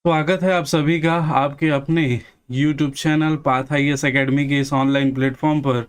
स्वागत है आप सभी का आपके अपने YouTube channel path IAS academy के इस ऑनलाइन प्लेटफॉर्म पर।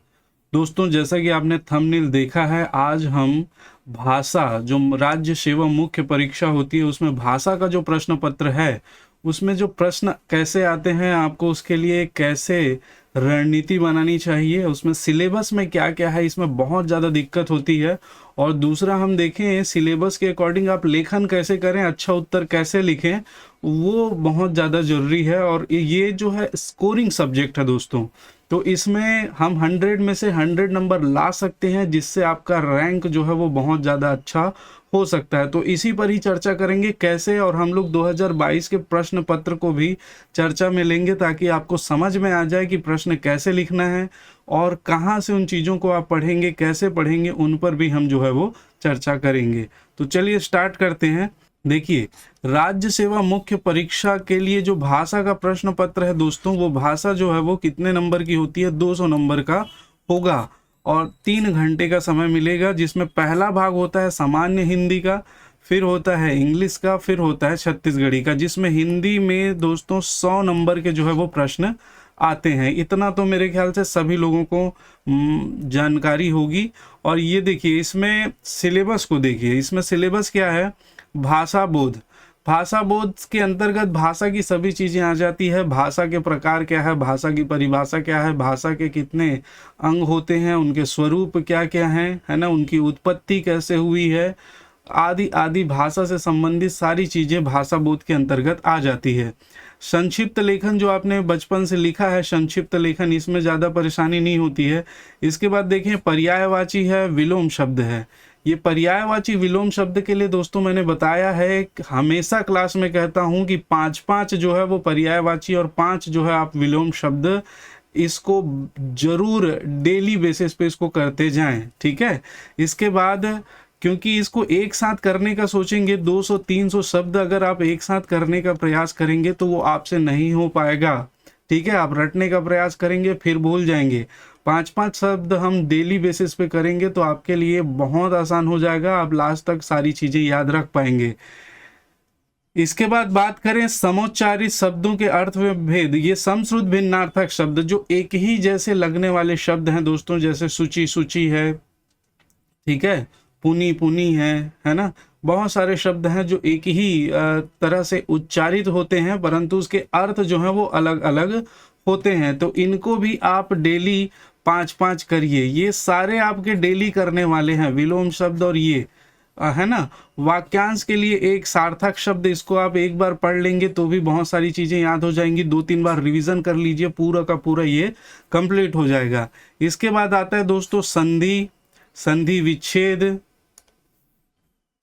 दोस्तों, जैसा कि आपने थंबनेल देखा है, आज हम भाषा जो राज्य सेवा मुख्य परीक्षा होती है उसमें भाषा का जो प्रश्न पत्र है उसमें जो प्रश्न कैसे आते हैं, आपको उसके लिए कैसे रणनीति बनानी चाहिए, उसमें सिलेबस में क्या क्या है, इसमें बहुत ज़्यादा दिक्कत होती है। और दूसरा हम देखें सिलेबस के अकॉर्डिंग आप लेखन कैसे करें, अच्छा उत्तर कैसे लिखें, वो बहुत ज़्यादा ज़रूरी है। और ये जो है स्कोरिंग सब्जेक्ट है दोस्तों, तो इसमें हम 100 में से 100 नंबर ला सकते हैं, जिससे आपका रैंक जो है वो बहुत ज़्यादा अच्छा हो सकता है। तो इसी पर ही चर्चा करेंगे कैसे, और हम लोग 2022 के प्रश्न पत्र को भी चर्चा में लेंगे ताकि आपको समझ में आ जाए कि प्रश्न कैसे लिखना है और कहाँ से उन चीज़ों को आप पढ़ेंगे, कैसे पढ़ेंगे, उन पर भी हम जो है वो चर्चा करेंगे। तो चलिए स्टार्ट करते हैं। देखिए, राज्य सेवा मुख्य परीक्षा के लिए जो भाषा का प्रश्न पत्र है दोस्तों, वो भाषा जो है वो कितने नंबर की होती है, 200 नंबर का होगा और 3 घंटे का समय मिलेगा, जिसमें पहला भाग होता है सामान्य हिंदी का, फिर होता है इंग्लिश का, फिर होता है छत्तीसगढ़ी का, जिसमें हिंदी में दोस्तों 100 नंबर के जो है वो प्रश्न आते हैं। इतना तो मेरे ख्याल से सभी लोगों को जानकारी होगी। और ये देखिए, इसमें सिलेबस को देखिए, इसमें सिलेबस क्या है, भाषा बोध। भाषा बोध के अंतर्गत भाषा की सभी चीज़ें आ जाती है। भाषा के प्रकार क्या है, भाषा की परिभाषा क्या है, भाषा के कितने अंग होते हैं, उनके स्वरूप क्या क्या हैं, है ना, उनकी उत्पत्ति कैसे हुई है, आदि आदि भाषा से संबंधित सारी चीज़ें भाषा बोध के अंतर्गत आ जाती है। संक्षिप्त लेखन जो आपने बचपन से लिखा है, संक्षिप्त लेखन, इसमें ज़्यादा परेशानी नहीं होती है। इसके बाद देखें पर्यायवाची है, विलोम शब्द है। ये पर्यायवाची विलोम शब्द के लिए दोस्तों मैंने बताया है, हमेशा क्लास में कहता हूँ कि 5-5 जो है वो पर्यायवाची और 5 जो है आप विलोम शब्द, इसको जरूर डेली बेसिस पे इसको करते जाएं, ठीक है। इसके बाद क्योंकि इसको एक साथ करने का सोचेंगे, 200-300 शब्द अगर आप एक साथ करने का प्रयास करेंगे तो वो आपसे नहीं हो पाएगा, ठीक है। आप रटने का प्रयास करेंगे फिर भूल जाएंगे। 5-5 शब्द हम डेली बेसिस पे करेंगे तो आपके लिए बहुत आसान हो जाएगा, आप लास्ट तक सारी चीजें याद रख पाएंगे। इसके बाद बात करें समोच्चारित शब्दों के अर्थ में भेद। ये समश्रुत भिन्नार्थक शब्द जो एक ही जैसे लगने वाले शब्द हैं दोस्तों, जैसे सूची सूची है, ठीक है, पुनी पुनी है ना, बहुत सारे शब्द हैं जो एक ही तरह से उच्चारित होते हैं परंतु उसके अर्थ जो है वो अलग अलग होते हैं। तो इनको भी आप डेली 5-5 करिए। ये सारे आपके डेली करने वाले हैं, विलोम शब्द और ये है ना। वाक्यांश के लिए एक सार्थक शब्द, इसको आप एक बार पढ़ लेंगे तो भी बहुत सारी चीजें याद हो जाएंगी। 2-3 बार रिवीजन कर लीजिए, पूरा का पूरा ये कंप्लीट हो जाएगा। इसके बाद आता है दोस्तों संधि, संधि विच्छेद,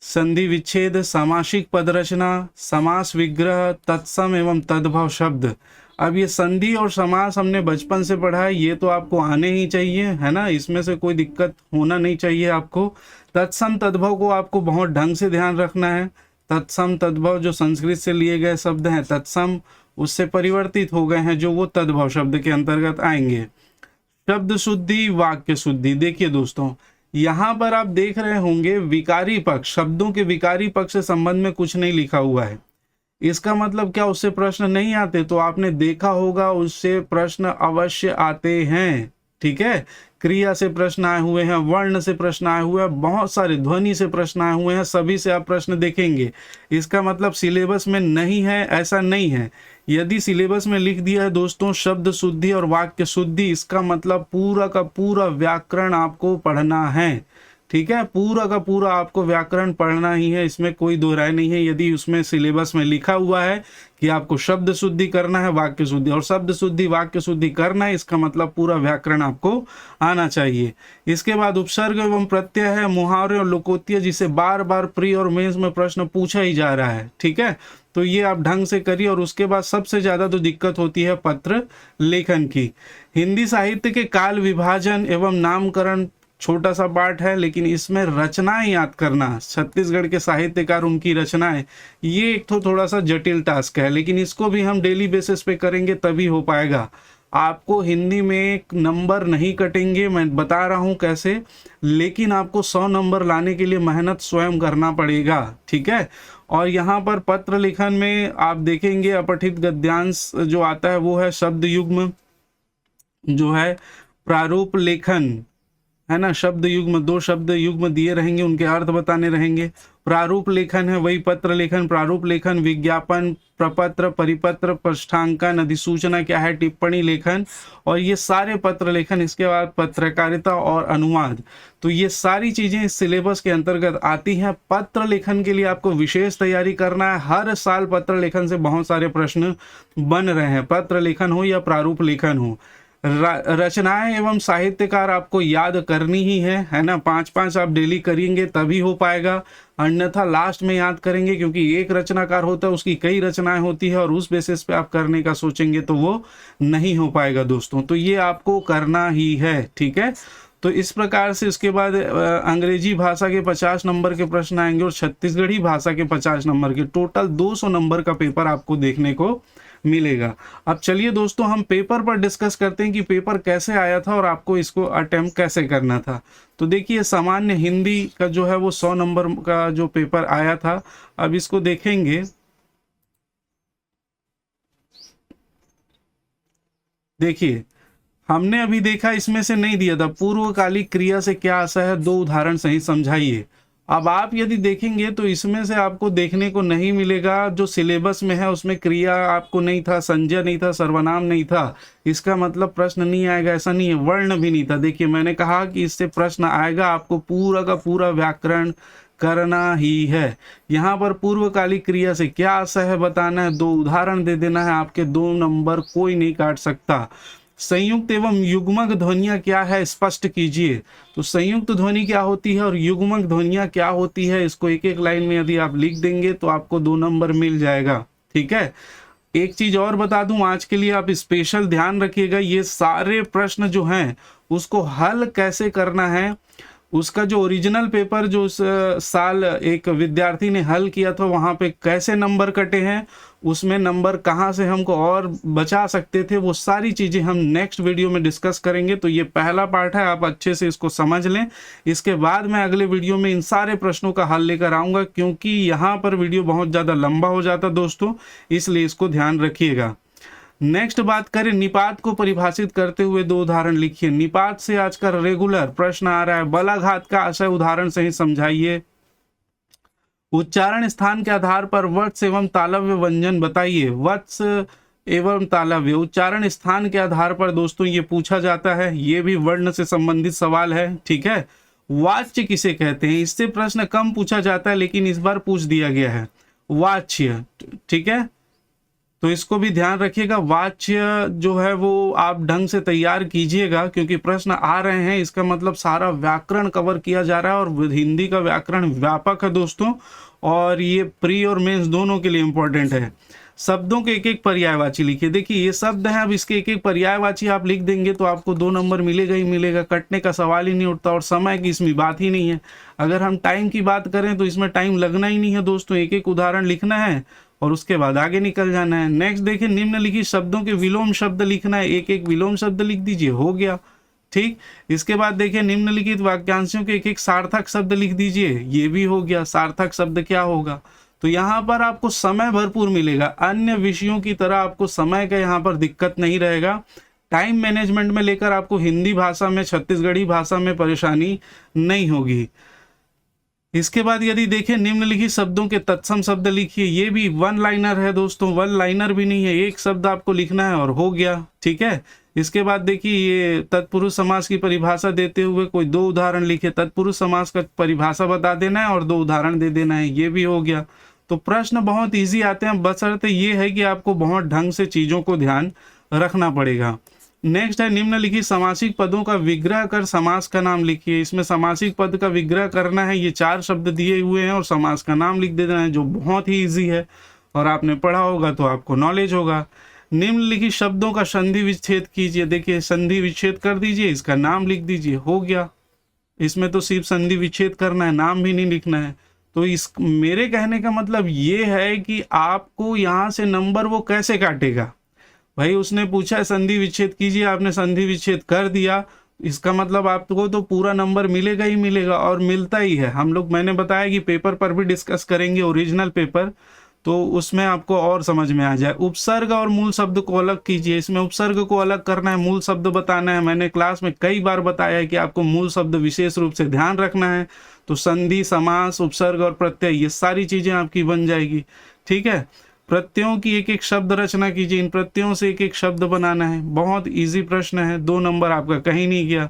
संधि विच्छेद, सामासिक पद रचना, समास विग्रह, तत्सम एवं तद्भव शब्द। अब ये संधि और समास हमने बचपन से पढ़ा है, ये तो आपको आने ही चाहिए, है ना, इसमें से कोई दिक्कत होना नहीं चाहिए आपको। तत्सम तद्भव को आपको बहुत ढंग से ध्यान रखना है। तत्सम तद्भव जो संस्कृत से लिए गए शब्द हैं, तत्सम उससे परिवर्तित हो गए हैं, जो वो तद्भव शब्द के अंतर्गत आएंगे। शब्द शुद्धि, वाक्य शुद्धि। देखिए दोस्तों, यहाँ पर आप देख रहे होंगे विकारी पक्ष, शब्दों के विकारी पक्ष से संबंध में कुछ नहीं लिखा हुआ है। इसका मतलब क्या उससे प्रश्न नहीं आते? तो आपने देखा होगा उससे प्रश्न अवश्य आते हैं, ठीक है। क्रिया से प्रश्न आए हुए हैं, वर्ण से प्रश्न आए हुए हैं, बहुत सारे ध्वनि से प्रश्न आए हुए हैं, सभी से आप प्रश्न देखेंगे। इसका मतलब सिलेबस में नहीं है ऐसा नहीं है। यदि सिलेबस में लिख दिया है दोस्तों शब्द शुद्धि और वाक्य शुद्धि, इसका मतलब पूरा का पूरा व्याकरण आपको पढ़ना है, ठीक है। पूरा का पूरा आपको व्याकरण पढ़ना ही है, इसमें कोई दो राय नहीं है। यदि उसमें सिलेबस में लिखा हुआ है कि आपको शब्द शुद्धि करना है, वाक्य शुद्धि, और शब्द शुद्धि वाक्य शुद्धि करना है, इसका मतलब पूरा व्याकरण आपको आना चाहिए। इसके बाद उपसर्ग एवं प्रत्यय है, मुहावरे और लोकोक्ति, जिसे बार बार प्री और मेंस में प्रश्न पूछा ही जा रहा है, ठीक है। तो ये आप ढंग से करिए। और उसके बाद सबसे ज्यादा तो दिक्कत होती है पत्र लेखन की। हिंदी साहित्य के काल विभाजन एवं नामकरण छोटा सा पार्ट है, लेकिन इसमें रचनाएं याद करना, छत्तीसगढ़ के साहित्यकार उनकी रचनाएं, ये एक तो थोड़ा सा जटिल टास्क है, लेकिन इसको भी हम डेली बेसिस पे करेंगे तभी हो पाएगा। आपको हिंदी में नंबर नहीं कटेंगे, मैं बता रहा हूं कैसे, लेकिन आपको 100 नंबर लाने के लिए मेहनत स्वयं करना पड़ेगा, ठीक है। और यहाँ पर पत्र लेखन में आप देखेंगे अपठित गद्यांश जो आता है वो है शब्द युग्म, जो है प्रारूप लेखन, है ना, शब्द युग्म, 2 शब्द युग्म दिए रहेंगे, उनके अर्थ बताने रहेंगे। प्रारूप लेखन है वही पत्र लेखन, प्रारूप लेखन, विज्ञापन, प्रपत्र, परिपत्र, पृष्ठांकन, अधिसूचना क्या है, टिप्पणी लेखन, और ये सारे पत्र लेखन। इसके बाद पत्रकारिता और अनुवाद। तो ये सारी चीजें इस सिलेबस के अंतर्गत आती हैं। पत्र लेखन के लिए आपको विशेष तैयारी करना है। हर साल पत्र लेखन से बहुत सारे प्रश्न बन रहे हैं, पत्र लेखन हो या प्रारूप लेखन हो। रचनाएं एवं साहित्यकार आपको याद करनी ही है ना, 5-5 आप डेली करेंगे तभी हो पाएगा, अन्यथा लास्ट में याद करेंगे, क्योंकि एक रचनाकार होता है, उसकी कई रचनाएं होती है, और उस बेसिस पे आप करने का सोचेंगे तो वो नहीं हो पाएगा दोस्तों। तो ये आपको करना ही है, ठीक है। तो इस प्रकार से इसके बाद अंग्रेजी भाषा के 50 नंबर के प्रश्न आएंगे और छत्तीसगढ़ी भाषा के 50 नंबर के, टोटल 200 नंबर का पेपर आपको देखने को मिलेगा। अब चलिए दोस्तों हम पेपर पर डिस्कस करते हैं कि पेपर कैसे आया था और आपको इसको अटेम्प्ट कैसे करना था। तो देखिए सामान्य हिंदी का जो है वो 100 नंबर का जो पेपर आया था, अब इसको देखेंगे। देखिए हमने अभी देखा इसमें से नहीं दिया था, पूर्वकालिक क्रिया से क्या आशय है, 2 उदाहरण सही समझाइए। अब आप यदि देखेंगे तो इसमें से आपको देखने को नहीं मिलेगा, जो सिलेबस में है उसमें क्रिया आपको नहीं था, संज्ञा नहीं था, सर्वनाम नहीं था, इसका मतलब प्रश्न नहीं आएगा, ऐसा नहीं है। वर्ण भी नहीं था। देखिए मैंने कहा कि इससे प्रश्न आएगा, आपको पूरा का पूरा व्याकरण करना ही है। यहाँ पर पूर्वकालिक क्रिया से क्या आशय है बताना है, 2 उदाहरण दे देना है, आपके 2 नंबर कोई नहीं काट सकता। संयुक्त एवं युग्मक ध्वनियां क्या है स्पष्ट कीजिए। तो संयुक्त ध्वनि क्या होती है और युग्मक ध्वनियां क्या होती है, इसको एक एक लाइन में यदि आप लिख देंगे तो आपको 2 नंबर मिल जाएगा, ठीक है। एक चीज और बता दूं आज के लिए, आप स्पेशल ध्यान रखिएगा, ये सारे प्रश्न जो हैं उसको हल कैसे करना है, उसका जो ओरिजिनल पेपर जो उस साल एक विद्यार्थी ने हल किया था वहां पे कैसे नंबर कटे हैं, उसमें नंबर कहां से हमको और बचा सकते थे, वो सारी चीजें हम नेक्स्ट वीडियो में डिस्कस करेंगे। तो ये पहला पार्ट है, आप अच्छे से इसको समझ लें। इसके बाद मैं अगले वीडियो में इन सारे प्रश्नों का हल लेकर आऊंगा, क्योंकि यहाँ पर वीडियो बहुत ज्यादा लंबा हो जाता दोस्तों, इसलिए इसको ध्यान रखिएगा। नेक्स्ट बात करें, निपात को परिभाषित करते हुए 2 उदाहरण लिखिए। निपात से आजकल रेगुलर प्रश्न आ रहा है, बलाघात का आशय उदाहरण से ही समझाइए। उच्चारण स्थान के आधार पर वत्स एवं तालव्य व्यंजन बताइए। वत्स एवं तालव्य उच्चारण स्थान के आधार पर दोस्तों ये पूछा जाता है, ये भी वर्ण से संबंधित सवाल है, ठीक है। वाच्य किसे कहते हैं, इससे प्रश्न कम पूछा जाता है, लेकिन इस बार पूछ दिया गया है वाच्य, ठीक है। तो इसको भी ध्यान रखिएगा, वाच्य जो है वो आप ढंग से तैयार कीजिएगा, क्योंकि प्रश्न आ रहे हैं, इसका मतलब सारा व्याकरण कवर किया जा रहा है, और हिंदी का व्याकरण व्यापक है दोस्तों, और ये प्री और मेंस दोनों के लिए इंपॉर्टेंट है। शब्दों के एक एक पर्यायवाची लिखिए। देखिए ये शब्द हैं, अब इसके एक एक पर्यायवाची आप लिख देंगे तो आपको 2 नंबर मिलेगा ही मिलेगा, कटने का सवाल ही नहीं उठता। और समय की इसमें बात ही नहीं है। अगर हम टाइम की बात करें तो इसमें टाइम लगना ही नहीं है दोस्तों, एक एक उदाहरण लिखना है और उसके बाद आगे निकल जाना है। नेक्स्ट देखिए, निम्नलिखित शब्दों के विलोम शब्द लिखना है, एक एक विलोम शब्द लिख दीजिए, हो गया, ठीक। इसके बाद देखिए, निम्नलिखित वाक्यांशों के एक एक सार्थक शब्द लिख दीजिए, ये भी हो गया। सार्थक शब्द क्या होगा, तो यहाँ पर आपको समय भरपूर मिलेगा, अन्य विषयों की तरह आपको समय का यहाँ पर दिक्कत नहीं रहेगा। टाइम मैनेजमेंट में लेकर आपको हिंदी भाषा में, छत्तीसगढ़ी भाषा में परेशानी नहीं होगी। इसके बाद यदि देखें, निम्नलिखित शब्दों के तत्सम शब्द लिखिए, ये भी 1 लाइनर है दोस्तों, 1 लाइनर भी नहीं है, एक शब्द आपको लिखना है और हो गया, ठीक है। इसके बाद देखिए, ये तत्पुरुष समास की परिभाषा देते हुए कोई 2 उदाहरण लिखे, तत्पुरुष समास का परिभाषा बता देना है और 2 उदाहरण दे देना है, ये भी हो गया। तो प्रश्न बहुत इजी आते हैं, बशर्ते ये है कि आपको बहुत ढंग से चीजों को ध्यान रखना पड़ेगा। नेक्स्ट है, निम्नलिखित समासिक पदों का विग्रह कर समास का नाम लिखिए। इसमें समासिक पद का विग्रह करना है, ये 4 शब्द दिए हुए हैं और समास का नाम लिख देना है, जो बहुत ही इजी है और आपने पढ़ा होगा तो आपको नॉलेज होगा। निम्नलिखित शब्दों का संधि विच्छेद कीजिए। देखिए संधि विच्छेद कर दीजिए, इसका नाम लिख दीजिए, हो गया। इसमें तो सिर्फ संधि विच्छेद करना है, नाम भी नहीं लिखना है। तो इस मेरे कहने का मतलब ये है कि आपको यहाँ से नंबर वो कैसे काटेगा, भाई उसने पूछा है संधि विच्छेद कीजिए, आपने संधि विच्छेद कर दिया, इसका मतलब आपको तो पूरा नंबर मिलेगा ही मिलेगा, और मिलता ही है। हम लोग, मैंने बताया कि पेपर पर भी डिस्कस करेंगे, ओरिजिनल पेपर, तो उसमें आपको और समझ में आ जाए। उपसर्ग और मूल शब्द को अलग कीजिए, इसमें उपसर्ग को अलग करना है, मूल शब्द बताना है। मैंने क्लास में कई बार बताया है कि आपको मूल शब्द विशेष रूप से ध्यान रखना है। तो संधि, समास, उपसर्ग और प्रत्यय, ये सारी चीजें आपकी बन जाएगी। ठीक है, प्रत्ययों की एक एक शब्द रचना कीजिए, इन प्रत्ययों से एक एक शब्द बनाना है। बहुत इजी प्रश्न है, 2 नंबर आपका कहीं नहीं गया।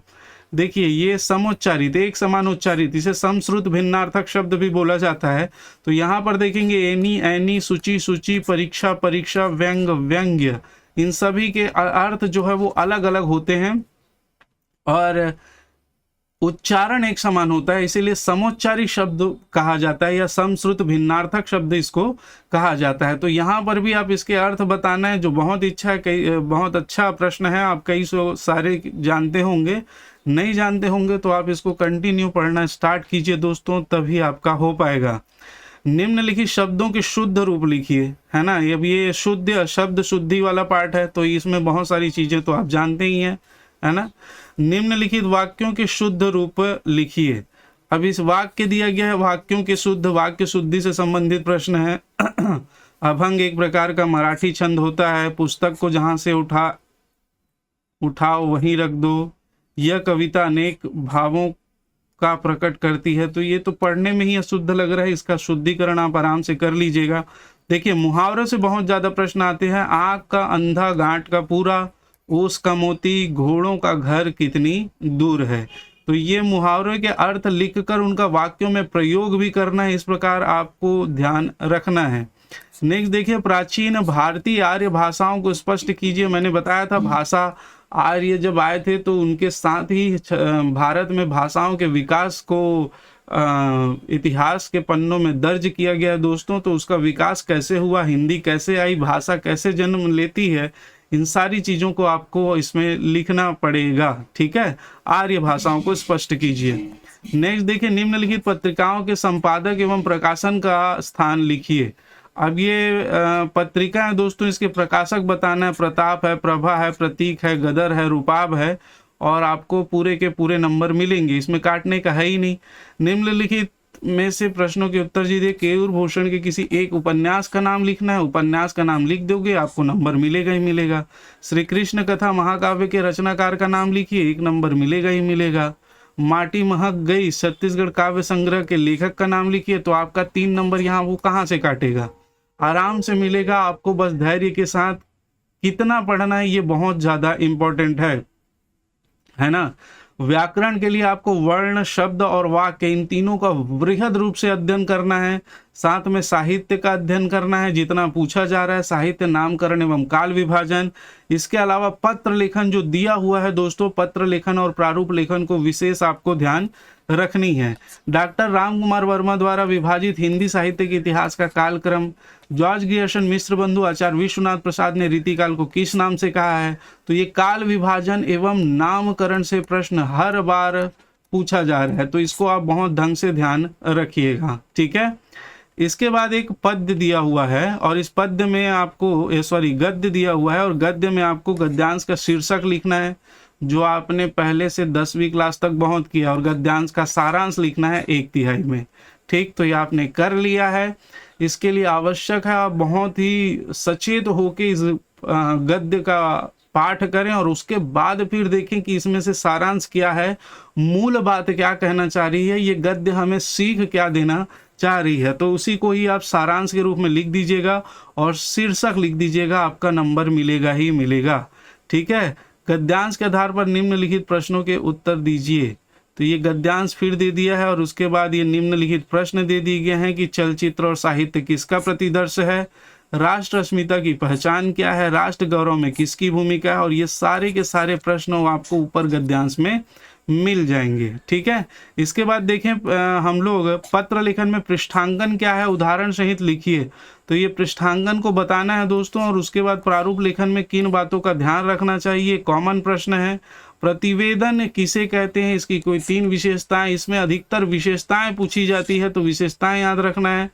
देखिए ये समोच्चारित, एक समान उच्चारित, इसे समश्रुत भिन्नार्थक शब्द भी बोला जाता है। तो यहाँ पर देखेंगे एनी, ऐनी, सूची, सूची, परीक्षा, परीक्षा, व्यंग, व्यंग्य, इन सभी के अर्थ जो है वो अलग अलग होते हैं और उच्चारण एक समान होता है, इसीलिए समोच्चारी शब्द कहा जाता है या समश्रुत भिन्नार्थक शब्द इसको कहा जाता है। तो यहाँ पर भी आप इसके अर्थ बताना है, जो बहुत इच्छा है, बहुत अच्छा प्रश्न है। आप कई सारे जानते होंगे, नहीं जानते होंगे तो आप इसको कंटिन्यू पढ़ना स्टार्ट कीजिए दोस्तों, तभी आपका हो पाएगा। निम्नलिखित शब्दों के शुद्ध रूप लिखिए, है ना। अब ये शुद्ध शब्द शुद्धि वाला पार्ट है, तो इसमें बहुत सारी चीजें तो आप जानते ही हैं, है ना। निम्नलिखित वाक्यों के शुद्ध रूप लिखिए। अब इस वाक्य दिया गया है, वाक्यों के शुद्ध, वाक्य शुद्धि से संबंधित प्रश्न है। अभंग एक प्रकार का मराठी छंद होता है। पुस्तक को जहां से उठाओ वहीं रख दो। यह कविता अनेक भावों का प्रकट करती है। तो ये तो पढ़ने में ही अशुद्ध लग रहा है, इसका शुद्धिकरण आप आराम से कर लीजिएगा। देखिए मुहावरों से बहुत ज्यादा प्रश्न आते हैं। आंख का अंधा गांठ का पूरा, ओस का मोती, घोड़ों का घर कितनी दूर है। तो ये मुहावरे के अर्थ लिखकर उनका वाक्यों में प्रयोग भी करना है, इस प्रकार आपको ध्यान रखना है। नेक्स्ट देखिए, प्राचीन भारतीय आर्य भाषाओं को स्पष्ट कीजिए। मैंने बताया था भाषा आर्य जब आए थे तो उनके साथ ही भारत में भाषाओं के विकास को इतिहास के पन्नों में दर्ज किया गया है दोस्तों। तो उसका विकास कैसे हुआ, हिंदी कैसे आई, भाषा कैसे जन्म लेती है, इन सारी चीजों को आपको इसमें लिखना पड़ेगा। ठीक है, आर्य भाषाओं को स्पष्ट कीजिए। नेक्स्ट देखिए, निम्नलिखित पत्रिकाओं के संपादक एवं प्रकाशन का स्थान लिखिए। अब ये पत्रिका है दोस्तों, इसके प्रकाशक बताना है। प्रताप है, प्रभा है, प्रतीक है, गदर है, रूपाब है, और आपको पूरे के पूरे नंबर मिलेंगे, इसमें काटने का है ही नहीं। निम्नलिखित में से प्रश्नों के उत्तर दीजिए। केयूर भूषण के किसी एक उपन्यास का नाम लिखना है, उपन्यास का नाम लिख दोगे आपको नंबर मिलेगा ही मिलेगा। श्री कृष्ण कथा महाकाव्य के रचनाकार का नाम लिखिए, 1 नंबर मिलेगा ही मिलेगा। माटी महक गई छत्तीसगढ़ काव्य संग्रह के लेखक का नाम लिखिए, तो आपका 3 नंबर यहाँ वो कहाँ से काटेगा, आराम से मिलेगा आपको। बस धैर्य के साथ कितना पढ़ना है ये बहुत ज्यादा इंपॉर्टेंट है ना। व्याकरण के लिए आपको वर्ण, शब्द और वाक्य, इन तीनों का वृहद रूप से अध्ययन करना है। साथ में साहित्य का अध्ययन करना है, जितना पूछा जा रहा है, साहित्य, नामकरण एवं काल विभाजन। इसके अलावा पत्र लेखन जो दिया हुआ है दोस्तों, पत्र लेखन और प्रारूप लेखन को विशेष आपको ध्यान रखनी है। डॉक्टर राम कुमार वर्मा द्वारा विभाजित हिंदी साहित्य के इतिहास का कालक्रम। जॉर्ज ग्रियर्सन मिश्र बंधु आचार्य विश्वनाथ प्रसाद ने रीतिकाल को किस नाम से कहा है। तो ये काल विभाजन एवं नामकरण से प्रश्न हर बार पूछा जा रहा है, तो इसको आप बहुत ढंग से ध्यान रखिएगा। ठीक है, इसके बाद एक पद्य दिया हुआ है, और इस पद्य में आपको गद्य दिया हुआ है, और गद्य में आपको गद्यांश का शीर्षक लिखना है, जो आपने पहले से 10वीं क्लास तक बहुत किया, और गद्यांश का सारांश लिखना है 1/3 में। ठीक, तो ये आपने कर लिया है। इसके लिए आवश्यक है आप बहुत ही सचेत होकर इस गद्य का पाठ करें, और उसके बाद फिर देखें कि इसमें से सारांश क्या है, मूल बात क्या कहना चाह रही है, ये गद्य हमें सीख क्या देना चाह रही है। तो उसी को ही आप सारांश के रूप में लिख दीजिएगा और शीर्षक लिख दीजिएगा, आपका नंबर मिलेगा ही मिलेगा। ठीक है, गद्यांश के आधार पर निम्नलिखित प्रश्नों के उत्तर दीजिए। तो ये गद्यांश फिर दे दिया है, और उसके बाद ये निम्नलिखित प्रश्न दे दिए गए हैं कि चलचित्र और साहित्य किसका प्रतिदर्श है, राष्ट्र अस्मिता की पहचान क्या है, राष्ट्र गौरव में किसकी भूमिका है, और ये सारे के सारे प्रश्न आपको ऊपर गद्यांश में मिल जाएंगे। ठीक है, इसके बाद देखें हम लोग पत्र लेखन में पृष्ठांकन क्या है, उदाहरण सहित लिखिए। तो ये पृष्ठांकन को बताना है दोस्तों, और उसके बाद प्रारूप लेखन में किन बातों का ध्यान रखना चाहिए, कॉमन प्रश्न है। प्रतिवेदन किसे कहते हैं, इसकी कोई 3 विशेषताएं, इसमें अधिकतर विशेषताएं पूछी जाती है, तो विशेषताएं याद रखना है।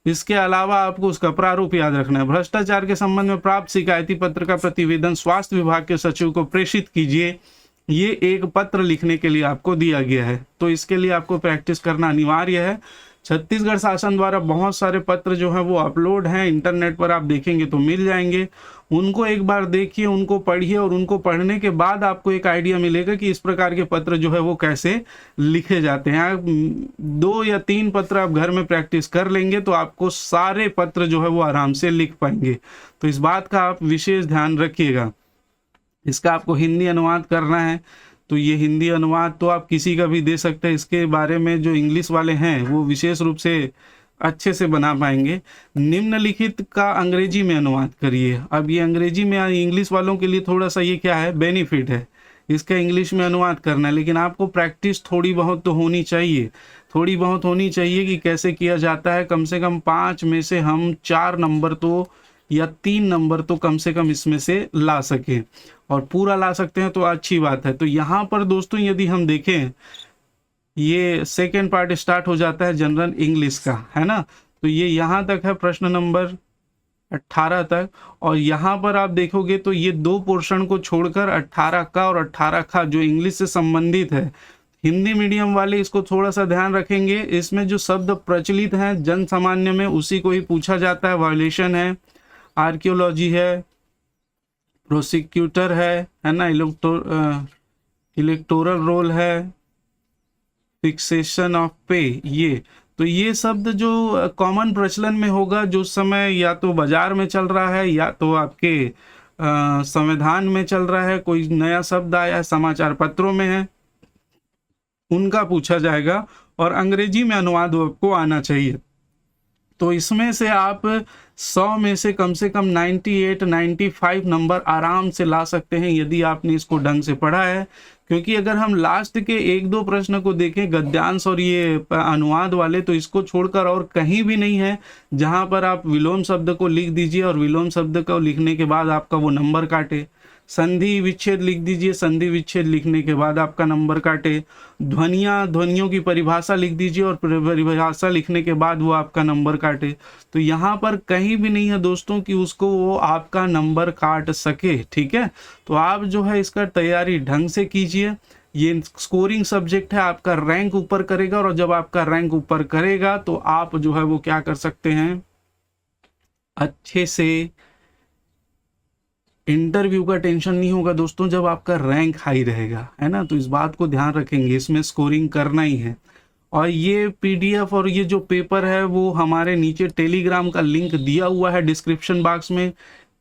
इसके अलावा आपको उसका प्रारूप याद रखना है। भ्रष्टाचार के संबंध में प्राप्त शिकायती पत्र का प्रतिवेदन स्वास्थ्य विभाग के सचिव को प्रेषित कीजिए। ये एक पत्र लिखने के लिए आपको दिया गया है, तो इसके लिए आपको प्रैक्टिस करना अनिवार्य है। छत्तीसगढ़ शासन द्वारा बहुत सारे पत्र जो है वो अपलोड हैं, इंटरनेट पर आप देखेंगे तो मिल जाएंगे। उनको एक बार देखिए, उनको पढ़िए, और उनको पढ़ने के बाद आपको एक आइडिया मिलेगा कि इस प्रकार के पत्र जो है वो कैसे लिखे जाते हैं। 2 या 3 पत्र आप घर में प्रैक्टिस कर लेंगे तो आपको सारे पत्र जो है वो आराम से लिख पाएंगे। तो इस बात का आप विशेष ध्यान रखिएगा। इसका आपको हिंदी अनुवाद करना है, तो ये हिंदी अनुवाद तो आप किसी का भी दे सकते हैं। इसके बारे में जो इंग्लिश वाले हैं वो विशेष रूप से अच्छे से बना पाएंगे। निम्नलिखित का अंग्रेजी में अनुवाद करिए। अब ये अंग्रेजी में इंग्लिश वालों के लिए थोड़ा सा ये क्या है, बेनिफिट है, इसका इंग्लिश में अनुवाद करना है, लेकिन आपको प्रैक्टिस थोड़ी बहुत तो होनी चाहिए। थोड़ी बहुत होनी चाहिए कि कैसे किया जाता है। कम से कम 5 में से हम 4 नंबर तो या 3 नंबर तो कम से कम इसमें से ला सकें, और पूरा ला सकते हैं तो अच्छी बात है। तो यहाँ पर दोस्तों यदि हम देखें, ये सेकेंड पार्ट स्टार्ट हो जाता है जनरल इंग्लिश का, है ना। तो ये यहाँ तक है, प्रश्न नंबर 18 तक। और यहाँ पर आप देखोगे तो ये 2 पोर्शन को छोड़कर 18 का और 18 का जो इंग्लिश से संबंधित है, हिंदी मीडियम वाले इसको थोड़ा सा ध्यान रखेंगे। इसमें जो शब्द प्रचलित हैं जन सामान्य में उसी को ही पूछा जाता है। वायलेशन है, आर्कियोलॉजी है, प्रोसिक्यूटर है ना, इलेक्टोरल रोल है, फिक्सेशन ऑफ पे, ये शब्द जो कॉमन प्रचलन में होगा, जो समय या तो बाजार में चल रहा है या तो आपके संविधान में चल रहा है, कोई नया शब्द आया है, समाचार पत्रों में है, उनका पूछा जाएगा। और अंग्रेजी में अनुवाद आपको आना चाहिए। तो इसमें से आप 100 में से कम 98 95 नंबर आराम से ला सकते हैं यदि आपने इसको ढंग से पढ़ा है। क्योंकि अगर हम लास्ट के 1-2 प्रश्न को देखें, गद्यांश और ये अनुवाद वाले, तो इसको छोड़कर और कहीं भी नहीं है जहां पर आप विलोम शब्द को लिख दीजिए और विलोम शब्द को लिखने के बाद आपका वो नंबर काटे। संधि विच्छेद लिख दीजिए, संधि विच्छेद लिखने के बाद आपका नंबर काटे। ध्वनियों की परिभाषा लिख दीजिए और परिभाषा लिखने के बाद वो आपका नंबर काटे। तो यहाँ पर कहीं भी नहीं है दोस्तों कि उसको वो आपका नंबर काट सके, ठीक है। तो आप जो है इसका तैयारी ढंग से कीजिए। ये स्कोरिंग सब्जेक्ट है, आपका रैंक ऊपर करेगा, और जब आपका रैंक ऊपर करेगा तो आप जो है वो क्या कर सकते हैं, अच्छे से इंटरव्यू का टेंशन नहीं होगा दोस्तों जब आपका रैंक हाई रहेगा, है ना। तो इस बात को ध्यान रखेंगे, इसमें स्कोरिंग करना ही है। और ये पीडीएफ और ये जो पेपर है वो हमारे नीचे टेलीग्राम का लिंक दिया हुआ है डिस्क्रिप्शन बॉक्स में।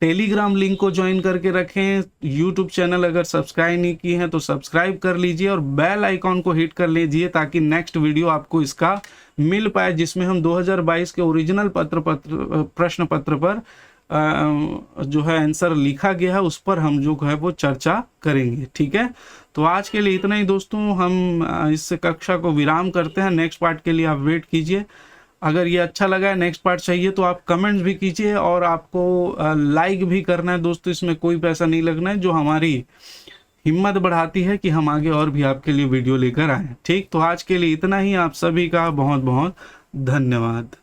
टेलीग्राम लिंक को ज्वाइन करके रखें। यूट्यूब चैनल अगर सब्सक्राइब नहीं किए हैं तो सब्सक्राइब कर लीजिए और बेल आइकॉन को हिट कर लीजिए ताकि नेक्स्ट वीडियो आपको इसका मिल पाए, जिसमें हम 2022 के ओरिजिनल प्रश्न पत्र पर जो है आंसर लिखा गया है उस पर हम जो है वो चर्चा करेंगे, ठीक है। तो आज के लिए इतना ही दोस्तों, हम इस कक्षा को विराम करते हैं। नेक्स्ट पार्ट के लिए आप वेट कीजिए। अगर ये अच्छा लगा है, नेक्स्ट पार्ट चाहिए, तो आप कमेंट्स भी कीजिए और आपको लाइक भी करना है दोस्तों। इसमें कोई पैसा नहीं लगना है, जो हमारी हिम्मत बढ़ाती है कि हम आगे और भी आपके लिए वीडियो लेकर आए, ठीक। तो आज के लिए इतना ही। आप सभी का बहुत बहुत धन्यवाद।